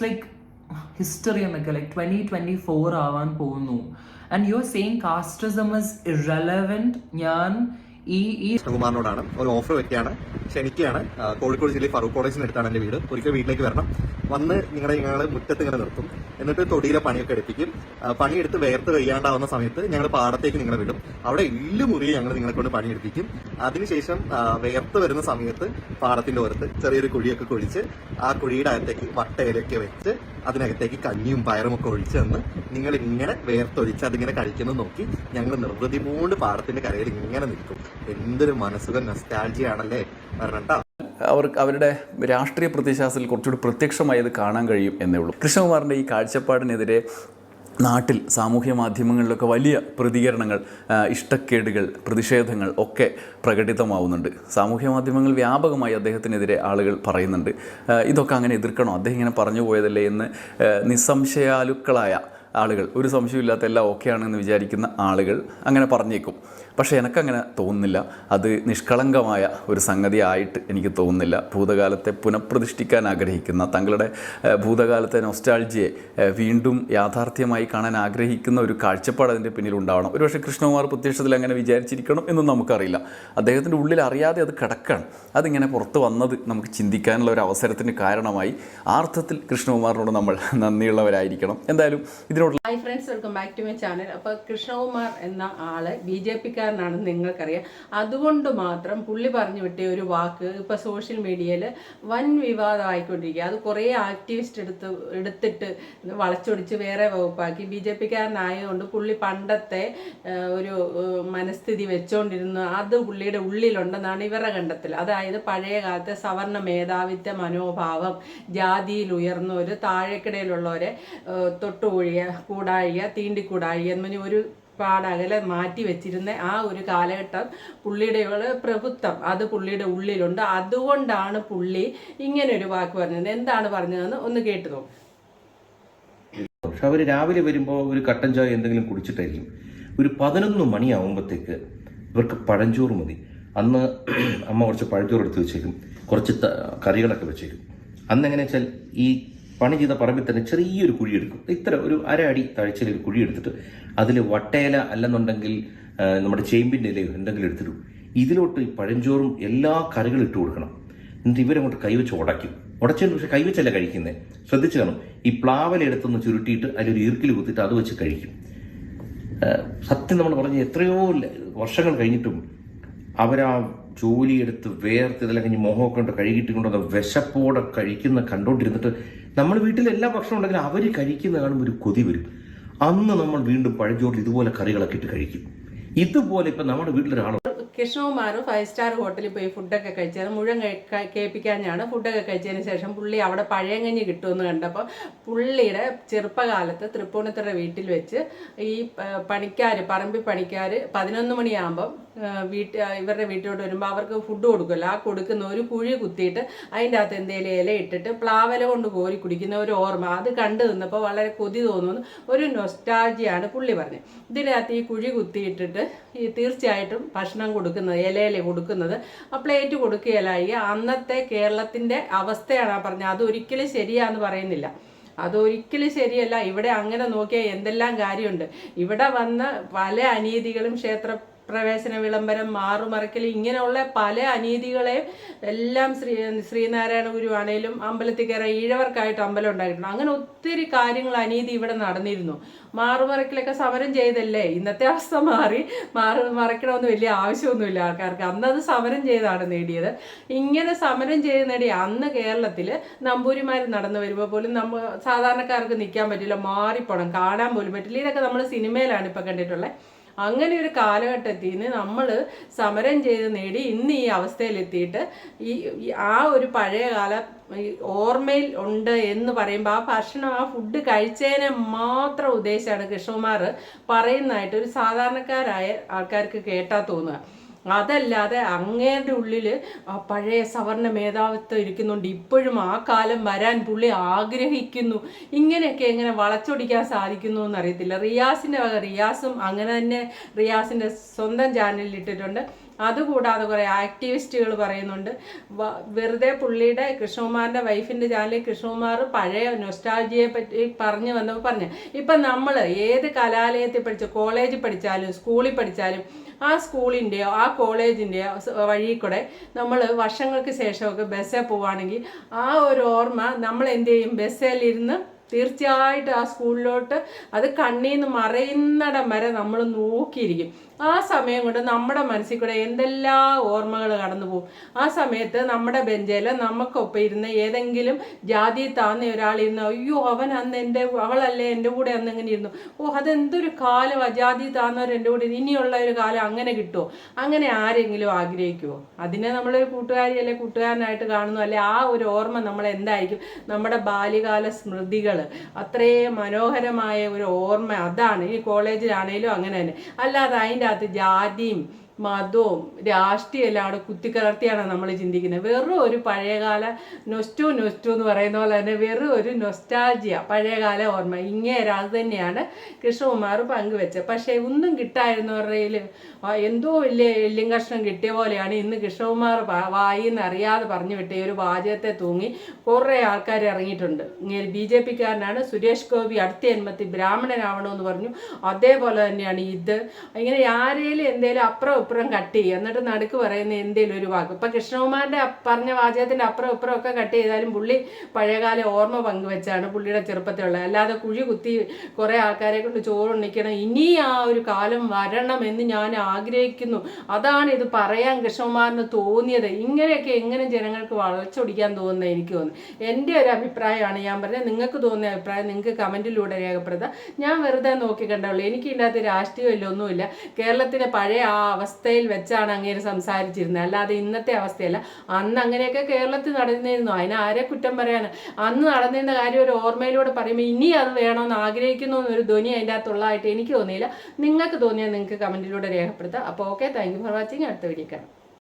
It's like history എന്നൊക്കെ like 2024 ആവാൻ പോകുന്നു. And you are saying casteism is irrelevant. ഞാൻ ഈ കൃഷ്ണകുമാറിനോടാണ് ഒരു ഓഫർ വെക്കുകയാണ്, ക്ഷണിക്കുകയാണ്. കോഴിക്കോട് ജില്ലയിൽ ഫറൂഖ് കോളേജിന് അടുത്താണ് എൻ്റെ വീട്. ഒരിക്കൽ വീട്ടിലേക്ക് വരണം, വന്ന് ഞങ്ങൾ മുറ്റത്ത് ഇങ്ങനെ നിർത്തും, എന്നിട്ട് തൊടിയിലെ പണിയൊക്കെ എടുപ്പിക്കും. പണിയെടുത്ത് വേർത്ത് വയ്യാണ്ടാവുന്ന സമയത്ത് ഞങ്ങൾ പാടത്തേക്ക് നിങ്ങളെ വിടും. അവിടെ എല്ലു മുറിയെ ഞങ്ങൾ നിങ്ങളെ കൊണ്ട് പണിയെടുപ്പിക്കും. അതിനുശേഷം വേർത്ത് വരുന്ന സമയത്ത് പാടത്തിന്റെ ഓരത്ത് ചെറിയൊരു കുഴിയൊക്കെ കുഴിച്ച് ആ കുഴിയുടെ അകത്തേക്ക് വട്ടയിലൊക്കെ വെച്ച് അതിനകത്തേക്ക് കഞ്ഞിയും പയറും ഒക്കെ ഒഴിച്ച് തന്ന് നിങ്ങൾ ഇങ്ങനെ വേർത്തൊഴിച്ച് അതിങ്ങനെ കഴിക്കുന്നത് നോക്കി ഞങ്ങൾ നിർവൃതി മൂണ്ട് പാടത്തിന്റെ കരയിൽ ഇങ്ങനെ നിൽക്കും. എന്തൊരു മനസ്സുഖം, നൊസ്റ്റാൾജിയാണല്ലേ പറഞ്ഞിട്ടാ. അവരുടെ രാഷ്ട്രീയ പ്രത്യയശാസ്ത്രത്തിൽ കുറച്ചുകൂടി പ്രത്യക്ഷമായി അത് കാണാൻ കഴിയും എന്നേ ഉള്ളൂ. കൃഷ്ണകുമാറിൻ്റെ ഈ കാഴ്ചപ്പാടിനെതിരെ നാട്ടിൽ സാമൂഹ്യ മാധ്യമങ്ങളിലൊക്കെ വലിയ പ്രതികരണങ്ങൾ, ഇഷ്ടക്കേടുകൾ, പ്രതിഷേധങ്ങൾ ഒക്കെ പ്രകടിതമാവുന്നുണ്ട്. സാമൂഹ്യ മാധ്യമങ്ങൾ വ്യാപകമായി അദ്ദേഹത്തിനെതിരെ ആളുകൾ പറയുന്നുണ്ട്. ഇതൊക്കെ അങ്ങനെ എതിർക്കണോ, അദ്ദേഹം ഇങ്ങനെ പറഞ്ഞു പോയതല്ലേ എന്ന് നിസ്സംശയാലുക്കളായ ആളുകൾ, ഒരു സംശയമില്ലാത്ത എല്ലാം ഓക്കെയാണെന്ന് വിചാരിക്കുന്ന ആളുകൾ അങ്ങനെ പറഞ്ഞേക്കും. പക്ഷേ എനിക്കങ്ങനെ തോന്നുന്നില്ല. അത് നിഷ്കളങ്കമായ ഒരു സംഗതി ആയിട്ട് എനിക്ക് തോന്നുന്നില്ല. ഭൂതകാലത്തെ പുനഃപ്രതിഷ്ഠിക്കാൻ ആഗ്രഹിക്കുന്ന, തങ്ങളുടെ ഭൂതകാലത്തെ നൊസ്റ്റാൾജിയെ വീണ്ടും യാഥാർത്ഥ്യമായി കാണാൻ ആഗ്രഹിക്കുന്ന ഒരു കാഴ്ചപ്പാട് അതിൻ്റെ പിന്നിലുണ്ടാവണം. ഒരുപക്ഷെ കൃഷ്ണകുമാർ പ്രത്യക്ഷത്തിൽ അങ്ങനെ വിചാരിച്ചിരിക്കണം എന്നും നമുക്കറിയില്ല. അദ്ദേഹത്തിൻ്റെ ഉള്ളിൽ അറിയാതെ അത് കിടക്കാണ്. അതിങ്ങനെ പുറത്ത് വന്നത് നമുക്ക് ചിന്തിക്കാനുള്ള ഒരു അവസരത്തിന് കാരണമായി. ആ അർത്ഥത്തിൽ കൃഷ്ണകുമാറിനോട് നമ്മൾ നന്ദിയുള്ളവരായിരിക്കണം. എന്തായാലും hi friends, welcome back to my channel. അപ്പോൾ കൃഷ്ണകുമാർ എന്ന ആള് BJP-കാരനാണെന്ന് നിങ്ങൾക്കറിയാം. അതുകൊണ്ട് മാത്രം പുള്ളി പറഞ്ഞു വിട്ടിയ ഒരു വാക്ക് ഇപ്പോൾ സോഷ്യൽ മീഡിയയിൽ വൻ വിവാദമായിക്കൊണ്ടിരിക്കുക. അത് കുറേ ആക്ടിവിസ്റ്റ് എടുത്തിട്ട് വളച്ചൊടിച്ച് വേറെ വകുപ്പാക്കി. BJP-കാരനായതുകൊണ്ട് പുള്ളി പണ്ടത്തെ ഒരു മനസ്ഥിതി വെച്ചുകൊണ്ടിരുന്നു. അത് പുള്ളിയുടെ ഉള്ളിലുണ്ടെന്നാണ് ഇവരുടെ കണ്ടെത്തൽ. അതായത് പഴയ കാലത്തെ സവർണ മേധാവിത്വ മനോഭാവം, ജാതിയിൽ ഉയർന്നവർ താഴേക്കിടയിലുള്ളവരെ തൊട്ടുകൂഴിയ, കൂടാഴിക, തീണ്ടിക്കൂടാഴിക എന്ന് ഒരു പാടകലെ മാറ്റി വെച്ചിരുന്ന ആ ഒരു കാലഘട്ടം പുള്ളിയുടെ പ്രഭുത്വം അത് പുള്ളിയുടെ ഉള്ളിലുണ്ട്. അതുകൊണ്ടാണ് പുള്ളി ഇങ്ങനെ ഒരു വാക്ക് പറഞ്ഞത്. എന്താണ് പറഞ്ഞതെന്ന് ഒന്ന് കേട്ടു നോക്കും. പക്ഷെ അവർ രാവിലെ വരുമ്പോൾ ഒരു കട്ടൻ ചായ എന്തെങ്കിലും കുടിച്ചിട്ടായിരിക്കും. ഒരു 11 മണിയാവുമ്പോഴത്തേക്ക് ഇവർക്ക് പഴഞ്ചോറ് മതി. അന്ന് അമ്മ കുറച്ച് പഴഞ്ചോറ് എടുത്ത് വെച്ചേക്കും, കുറച്ച് കറികളൊക്കെ വെച്ചേക്കും. അന്ന് എങ്ങനെയാ വെച്ചാൽ ഈ പണി ചെയ്ത പറമ്പിൽ തന്നെ ചെറിയൊരു കുഴിയെടുക്കും. ഇത്ര ഒരു 1 അടി താഴ്ചയിൽ ഒരു കുഴി എടുത്തിട്ട് അതിൽ വട്ടയില അല്ലെന്നുണ്ടെങ്കിൽ നമ്മുടെ ചേമ്പിൻ്റെ ഇലയോ എന്തെങ്കിലും എടുത്തിടും. ഇതിലോട്ട് ഈ പഴഞ്ചോറും എല്ലാ കറികളും ഇട്ട് കൊടുക്കണം. എന്നിട്ട് ഇവരങ്ങോട്ട് കൈവച്ച് ഉടച്ചതിന് പക്ഷേ കൈവച്ചല്ല കഴിക്കുന്നത്. ശ്രദ്ധിച്ചു കാണും. ഈ പ്ലാവലെടുത്തൊന്ന് ചുരുട്ടിയിട്ട് അതിലൊരു ഈർക്കിൽ കുത്തിയിട്ട് അത് വെച്ച് കഴിക്കും. സത്യം നമ്മൾ പറഞ്ഞ എത്രയോ വർഷങ്ങൾ കഴിഞ്ഞിട്ടും അവരാ ജോലിയെടുത്ത് വേർത്ത് ഇതെല്ലാം കഴിഞ്ഞ് മുഖമൊക്കെ കൊണ്ട് കഴുകിയിട്ട് കൊണ്ടുവന്ന വിശപ്പോടെ കഴിക്കുന്ന കണ്ടോണ്ടിരുന്നിട്ട് നമ്മൾ വീട്ടിൽ എല്ലാ ഭക്ഷണം ഉണ്ടെങ്കിലും അവർ കഴിക്കുന്ന കാണുമ്പോൾ ഒരു കൊതി വരും. അന്ന് നമ്മൾ വീണ്ടും പഴഞ്ചോറിൽ ഇതുപോലെ കറികളൊക്കെ ഇട്ട് കഴിക്കും. ഇതുപോലെ ഇപ്പം നമ്മുടെ വീട്ടിലൊരാൾ കൃഷ്ണകുമാർ 5 സ്റ്റാർ ഹോട്ടലിൽ പോയി ഫുഡൊക്കെ കഴിച്ചത് മുഴുവൻ കേൾപ്പിക്കാനാണ്. ഫുഡൊക്കെ കഴിച്ചതിന് ശേഷം പുള്ളി അവിടെ പഴയങ്കഞ്ഞി കിട്ടുമെന്ന് കണ്ടപ്പോൾ പുള്ളിയുടെ ചെറുപ്പകാലത്ത് തൃപ്പൂണിത്തുറ വീട്ടിൽ വെച്ച് ഈ പറമ്പിൽ പണിക്കാർ 11 മണിയാകുമ്പം ഇവരുടെ വീട്ടിലോട്ട് വരുമ്പോൾ അവർക്ക് ഫുഡ് കൊടുക്കുമല്ലോ. ആ കൊടുക്കുന്ന ഒരു കുഴി കുത്തിയിട്ട് അതിൻ്റെ അകത്ത് എന്തെങ്കിലും ഇല ഇട്ടിട്ട് പ്ലാവല കൊണ്ട് കോരി കുടിക്കുന്ന ഒരു ഓർമ്മ അത് കണ്ടു നിന്നപ്പോൾ വളരെ കൊതി തോന്നുന്നു. ഒരു നൊസ്റ്റാൾജിയാണ് പുള്ളി പറഞ്ഞത്. ഇതിനകത്ത് ഈ കുഴി കുത്തിയിട്ടിട്ട് ഈ തീർച്ചയായിട്ടും ഭക്ഷണം കൊടുക്കുന്നത്, ഇലയില കൊടുക്കുന്നത്, ആ പ്ലേറ്റ് കൊടുക്കുകയില്ലായി. അന്നത്തെ കേരളത്തിൻ്റെ അവസ്ഥയാണ് ആ പറഞ്ഞത്. അതൊരിക്കലും ശരിയാന്ന് പറയുന്നില്ല, അതൊരിക്കലും ശരിയല്ല. ഇവിടെ അങ്ങനെ നോക്കിയാൽ എന്തെല്ലാം കാര്യമുണ്ട്. ഇവിടെ വന്ന പല അനീതികളും, പ്രവേശന വിളംബരം, മാറുമറക്കൽ, ഇങ്ങനെയുള്ള പല അനീതികളെയും എല്ലാം ശ്രീനാരായണ ഗുരുവാണേലും അമ്പലത്തിൽ കയറാൻ ഈഴവർക്കായിട്ട് അമ്പലം ഉണ്ടായിട്ടുണ്ട്. അങ്ങനെ ഒത്തിരി കാര്യങ്ങൾ അനീതി ഇവിടെ നടന്നിരുന്നു. മാറുമറക്കലൊക്കെ സമരം ചെയ്തല്ലേ. ഇന്നത്തെ അവസ്ഥ മറക്കണമെന്ന് വലിയ ആവശ്യമൊന്നുമില്ല ആൾക്കാർക്ക്. അന്നത് സമരം ചെയ്താണ് നേടിയത്. ഇങ്ങനെ സമരം ചെയ്ത് നേടിയ അന്ന് കേരളത്തിൽ നമ്പൂരിമാർ നടന്നു വരുമ്പോൾ പോലും സാധാരണക്കാർക്ക് നിൽക്കാൻ പറ്റില്ല, മാറിപ്പോണം, കാണാൻ പോലും പറ്റില്ല. ഇതൊക്കെ നമ്മൾ സിനിമയിലാണ് ഇപ്പം കണ്ടിട്ടുള്ളത്. അങ്ങനെ ഒരു കാലഘട്ടത്തിൽ നിന്ന് നമ്മൾ സമരം ചെയ്ത് നേടി ഇന്ന് ഈ അവസ്ഥയിലെത്തിയിട്ട് ആ ഒരു പഴയകാല ഓർമ്മയിൽ ഉണ്ട് എന്ന് പറയുമ്പോൾ ആ ഭക്ഷണം, ആ ഫുഡ് കഴിച്ചതിനെ മാത്രം ഉദ്ദേശിച്ചാണ് കൃഷ്ണകുമാർ പറയുന്നതായിട്ട് ഒരു സാധാരണക്കാരായ ആൾക്കാർക്ക് കേട്ടാൽ തോന്നുക. അതല്ലാതെ അങ്ങേരുടെ ഉള്ളിൽ പഴയ സവർണ മേധാവിത്വം ഇരിക്കുന്നുണ്ട്. ഇപ്പോഴും ആ കാലം വരാൻ പുള്ളി ആഗ്രഹിക്കുന്നു. ഇങ്ങനെയൊക്കെ എങ്ങനെ വളച്ചൊടിക്കാൻ സാധിക്കുന്നു എന്നറിയത്തില്ല. റിയാസും അങ്ങനെ തന്നെ റിയാസിൻ്റെ സ്വന്തം ചാനലിൽ ഇട്ടിട്ടുണ്ട്. അതുകൂടാതെ കുറേ ആക്ടിവിസ്റ്റുകൾ പറയുന്നുണ്ട്. വെറുതെ പുള്ളിയുടെ കൃഷ്ണകുമാറിൻ്റെ വൈഫിൻ്റെ ചാനലിൽ കൃഷ്ണകുമാർ പഴയ നൊസ്റ്റാൾജിയെ പറ്റി പറഞ്ഞു വന്നപ്പോൾ പറഞ്ഞു, ഇപ്പം നമ്മൾ ഏത് കലാലയത്തിൽ പഠിച്ച, കോളേജിൽ പഠിച്ചാലും സ്കൂളിൽ പഠിച്ചാലും ആ സ്കൂളിൻ്റെയോ ആ കോളേജിൻ്റെയോ വഴി കൂടെ നമ്മൾ വർഷങ്ങൾക്ക് ശേഷമൊക്കെ ബസ്സിൽ പോവുകയാണെങ്കിൽ ആ ഒരു ഓർമ്മ നമ്മൾ എന്ത് ചെയ്യും, ബസ്സിലിരുന്ന് തീർച്ചയായിട്ടും ആ സ്കൂളിലോട്ട് അത് കണ്ണീന്ന് മറയുന്നിടം വരെ നമ്മൾ നോക്കിയിരിക്കും. ആ സമയം കൊണ്ട് നമ്മുടെ മനസ്സിൽ കൂടെ എന്തെല്ലാം ഓർമ്മകൾ കടന്നു പോകും. ആ സമയത്ത് നമ്മുടെ ബെഞ്ചിൽ നമുക്കൊപ്പം ഇരുന്ന് ഏതെങ്കിലും ജാതി താന്ന ഒരാളിരുന്ന്, അയ്യോ അവൻ അന്ന് അവളല്ലേ എൻ്റെ കൂടെ അന്ന് ഇങ്ങനെ ഇരുന്നു, ഓ അതെന്തൊരു കാലമാണ്, ജാതി താന്നവർ എൻ്റെ കൂടെ ഇനിയുള്ള ഒരു കാലം അങ്ങനെ കിട്ടുമോ? അങ്ങനെ ആരെങ്കിലും ആഗ്രഹിക്കുമോ? അതിനെ നമ്മളൊരു കൂട്ടുകാരി അല്ലെ കൂട്ടുകാരനായിട്ട് കാണുന്നു, അല്ലെ ആ ഒരു ഓർമ്മ നമ്മൾ എന്തായിരിക്കും, നമ്മുടെ ബാല്യകാല സ്മൃതികൾ, അത്രയും മനോഹരമായ ഒരു ഓർമ്മ. അതാണ് ഈ കോളേജിലാണേലും അങ്ങനെ തന്നെ. അല്ലാതെ അതിൻ്റെ അകത്ത് ജാതിയും മതവും രാഷ്ട്രീയം എല്ലാം അവിടെ കുത്തിക്കലർത്തിയാണ് നമ്മൾ ചിന്തിക്കുന്നത്. വെറും ഒരു പഴയകാല നൊസ്റ്റു എന്ന് പറയുന്ന പോലെ തന്നെ വെറും ഒരു നൊസ്റ്റാൾജിയ, പഴയകാല ഓർമ്മ. ഇങ്ങേരെ അത് തന്നെയാണ് കൃഷ്ണകുമാർ പങ്കുവെച്ചത്. പക്ഷേ ഒന്നും കിട്ടായിരുന്നവരുടെ എന്തോ വലിയ എല്ലും കഷ്ണം കിട്ടിയ പോലെയാണ് ഇന്ന് കൃഷ്ണകുമാർ വായിന്ന് അറിയാതെ പറഞ്ഞു വിട്ട ഒരു വാചകത്തെ തൂങ്ങി കുറേ ആൾക്കാർ ഇറങ്ങിയിട്ടുണ്ട്. ഇങ്ങനെ BJP-കാരനാണ് സുരേഷ് ഗോപി, അടുത്ത ജന്മത്തിൽ ബ്രാഹ്മണനാവണമെന്ന് പറഞ്ഞു. അതേപോലെ തന്നെയാണ് ഇത്. ഇങ്ങനെ ആരെങ്കിലും എന്തേലും അപ്പുറം കട്ട് ചെയ്യുക, എന്നിട്ട് നടുക്ക് പറയുന്ന എന്തേലും ഒരു വാക്ക്. ഇപ്പം കൃഷ്ണകുമാറിൻ്റെ പറഞ്ഞ വാചകത്തിൻ്റെ അപ്പുറം ഒക്കെ കട്ട് ചെയ്താലും പുള്ളി പഴയകാല ഓർമ്മ പങ്കുവെച്ചാണ് പുള്ളിയുടെ ചെറുപ്പത്തിലുള്ളത്. അല്ലാതെ കുഴി കുത്തി കുറേ ആൾക്കാരെ കൊണ്ട് ചോറുണ്ണിക്കണം, ഇനി ആ ഒരു കാലം വരണം എന്ന് ഞാൻ ആഗ്രഹിക്കുന്നു. അതാണ് ഇത് പറയാൻ കൃഷ്ണകുമാറിന് തോന്നിയത്. ഇങ്ങനെയൊക്കെ എങ്ങനെ ജനങ്ങൾക്ക് വളച്ചൊടിക്കാൻ തോന്നുന്നത് എനിക്ക് തോന്നുന്നു. എൻ്റെ ഒരു അഭിപ്രായമാണ് ഞാൻ പറഞ്ഞത്. നിങ്ങൾക്ക് തോന്നിയ അഭിപ്രായം നിങ്ങൾക്ക് കമൻറ്റിലൂടെ രേഖപ്പെടുത്താം. ഞാൻ വെറുതെ നോക്കി കണ്ടുള്ളൂ. എനിക്ക് ഇതിനകത്ത് രാഷ്ട്രീയമില്ല, ഒന്നുമില്ല. കേരളത്തിലെ പഴയ ആ അവസ്ഥയിൽ വെച്ചാണ് അങ്ങേര് സംസാരിച്ചിരുന്നത്, അല്ലാതെ ഇന്നത്തെ അവസ്ഥയല്ല. അന്ന് അങ്ങനെയൊക്കെ കേരളത്തിൽ നടന്നിരുന്നു, അതിന് ആരെ കുറ്റം പറയാൻ. അന്ന് നടന്നിരുന്ന കാര്യം ഒരു ഓർമ്മയിലൂടെ പറയുമ്പോൾ ഇനി അത് വേണമെന്ന് ആഗ്രഹിക്കുന്നു എന്നൊരു ധ്വനി അതിൻ്റെ അകത്തുള്ളതായിട്ട് എനിക്ക് തോന്നിയില്ല. നിങ്ങൾക്ക് തോന്നിയാൽ നിങ്ങൾക്ക് കമൻറ്റിലൂടെ രേഖപ്പെടുത്താം. അപ്പോൾ okay, thank you for watching. അടുത്ത വീഡിയോ കാണാം.